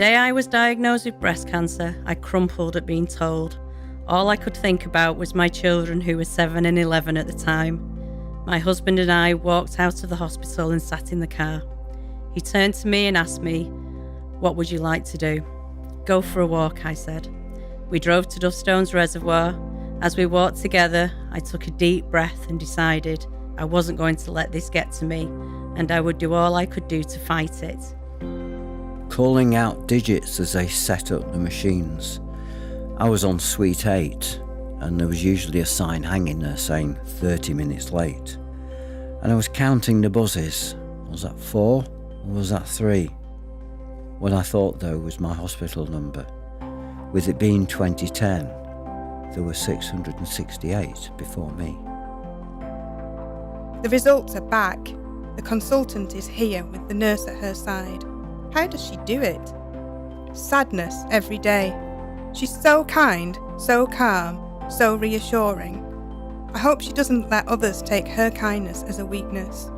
day I was diagnosed with breast cancer, I crumpled at being told. All I could think about was my children, who were 7 and 11 at the time. My husband and I walked out of the hospital and sat in the car. He turned to me and asked me, "What would you like to do?" "Go for a walk," I said. We drove to Duffstones Reservoir. As we walked together, I took a deep breath and decided I wasn't going to let this get to me, and I would do all I could do to fight it. Calling out digits as they set up the machines. I was on suite 8, and there was usually a sign hanging there saying 30 minutes late. And I was counting the buzzes. Was that 4 or was that 3? What I thought though was my hospital number. With it being 2010, there were 668 before me. The results are back. The consultant is here with the nurse at her side. How does she do it? Sadness every day. She's so kind, so calm, so reassuring. I hope she doesn't let others take her kindness as a weakness.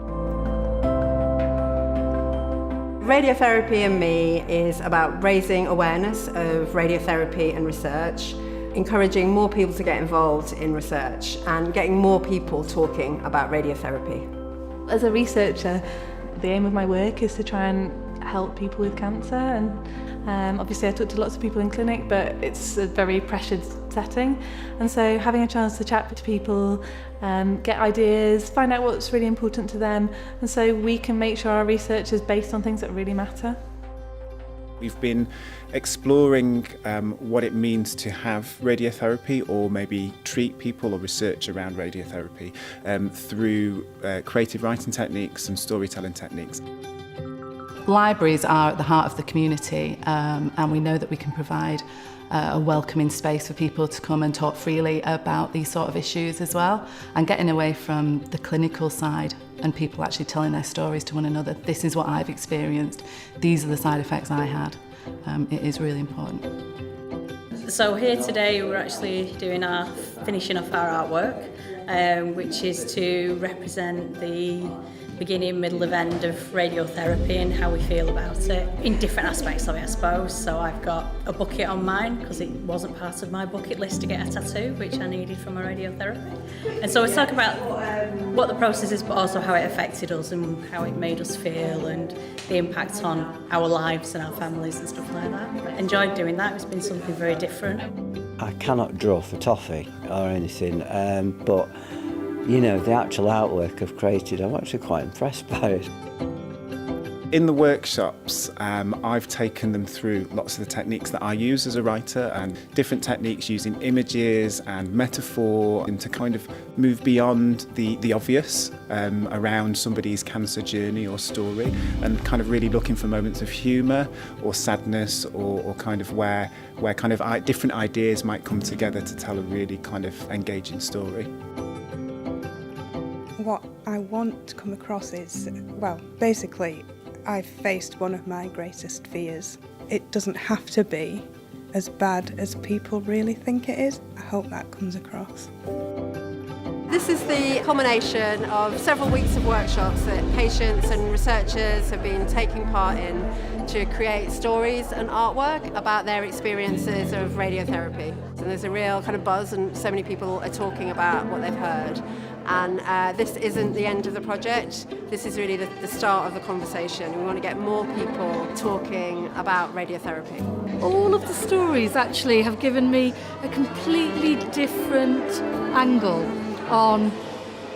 Radiotherapy Me is about raising awareness of radiotherapy and research, encouraging more people to get involved in research and getting more people talking about radiotherapy. As a researcher, the aim of my work is to try and help people with cancer, and obviously I talk to lots of people in clinic, but it's a very pressured setting, and so having a chance to chat to people, get ideas, find out what's really important to them, and so we can make sure our research is based on things that really matter. We've been exploring what it means to have radiotherapy, or maybe treat people or research around radiotherapy through creative writing techniques and storytelling techniques. Libraries are at the heart of the community, and we know that we can provide a welcoming space for people to come and talk freely about these sort of issues as well, and getting away from the clinical side and people actually telling their stories to one another. This is what I've experienced, these are the side effects I had. It is really important. So here today we're actually finishing off our artwork, which is to represent the beginning, middle and end of radiotherapy and how we feel about it in different aspects of it, I suppose. So I've got a bucket on mine because it wasn't part of my bucket list to get a tattoo, which I needed from a radiotherapy. And so we talk about what the process is, but also how it affected us and how it made us feel and the impact on our lives and our families and stuff like that. I enjoyed doing that. It's been something very different. I cannot draw for toffee or anything, but you know, the actual artwork I've created, I'm actually quite impressed by it. In the workshops, I've taken them through lots of the techniques that I use as a writer, and different techniques using images and metaphor, and to kind of move beyond the obvious around somebody's cancer journey or story, and kind of really looking for moments of humour or sadness, or kind of where kind of different ideas might come together to tell a really kind of engaging story. What I want to come across is, well, basically, I've faced one of my greatest fears. It doesn't have to be as bad as people really think it is. I hope that comes across. This is the culmination of several weeks of workshops that patients and researchers have been taking part in to create stories and artwork about their experiences of radiotherapy. And there's a real kind of buzz, and so many people are talking about what they've heard. And this isn't the end of the project. This is really the start of the conversation. We want to get more people talking about radiotherapy. All of the stories actually have given me a completely different angle on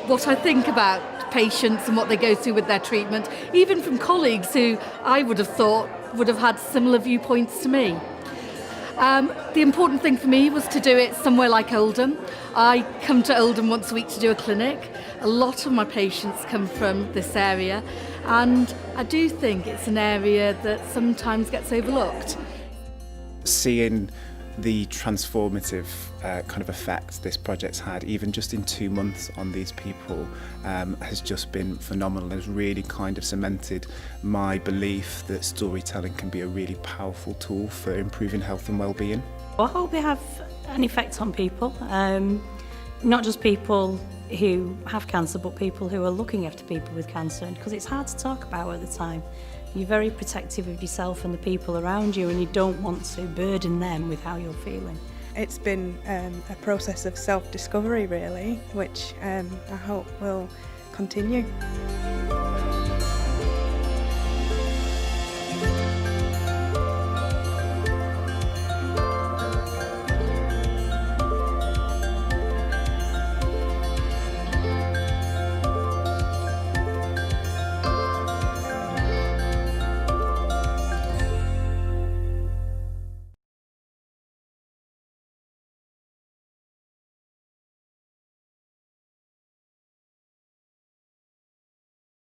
what I think about patients and what they go through with their treatment, even from colleagues who I would have thought would have had similar viewpoints to me. The important thing for me was to do it somewhere like Oldham. I come to Oldham once a week to do a clinic. A lot of my patients come from this area, and I do think it's an area that sometimes gets overlooked. Seeing the transformative kind of effect this project's had, even just in 2 months on these people, has just been phenomenal. It's really kind of cemented my belief that storytelling can be a really powerful tool for improving health and well-being. I hope they have an effect on people, not just people who have cancer, but people who are looking after people with cancer, because it's hard to talk about at the time. You're very protective of yourself and the people around you, and you don't want to burden them with how you're feeling. It's been a process of self-discovery really, which I hope will continue.